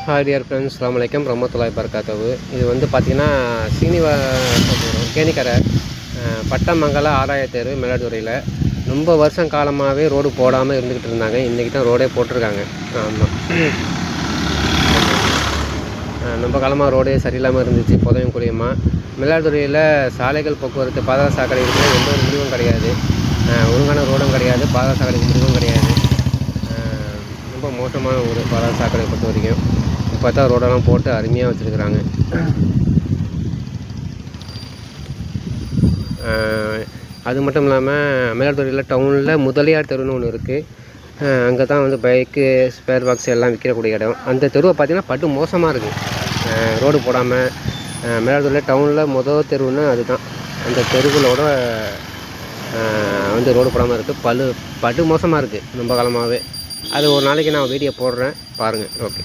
Hi dear friends, அஸ்ஸலாமு அலைக்கும் வரஹ்மத்துல்லாஹி வபரகாத்துஹு. இது வந்து பார்த்திங்கன்னா கேணிக்கரை பட்டமங்கலம் ஆதாய தெரு மயிலாடுதுறையில் ரொம்ப வருஷம் காலமாகவே ரோடு போடாமல் இருந்துக்கிட்டு இருந்தாங்க. இன்றைக்கி தான் ரோடே போட்டிருக்காங்க. ஆமாம், ரொம்ப காலமாக ரோடே சரியில்லாமல் இருந்துச்சு, புதையும் குழியுமா. மயிலாடுதுறையில் சாலைகள் போக்குவரத்து பாதாள சாக்கடைக்கு எந்த ஒரு முடிவும் கிடையாது, ஒழுங்கான ரோடும் கிடையாது, பாதாள சாக்கடைக்கு முடிவும் கிடையாது. ரொம்ப மோசமான ஒரு பாதாள சாக்கடை பொறுத்த வரைக்கும். இப்போ தான் ரோடெல்லாம் போட்டு அருமையாக வச்சுருக்குறாங்க. அது மட்டும் இல்லாமல் மயிலாடுதுறையில் டவுனில் முதலியார் தெருன்னு ஒன்று இருக்குது. அங்கே தான் வந்து பைக்கு ஸ்பேர் பாக்ஸ் எல்லாம் விற்கக்கூடிய இடம். அந்த தெருவை பார்த்திங்கன்னா பட்டு மோசமாக இருக்குது, ரோடு போடாமல். மயிலாடுதுறையில் டவுனில் முதல் தெருவுன்னு அதுதான். அந்த தெருவுகளோட வந்து ரோடு போடாமல் இருக்குது, படு மோசமாக இருக்குது ரொம்ப காலமாகவே. அது ஒரு நாளைக்கு நான் வீடியோ போடுறேன், பாருங்கள். ஓகே.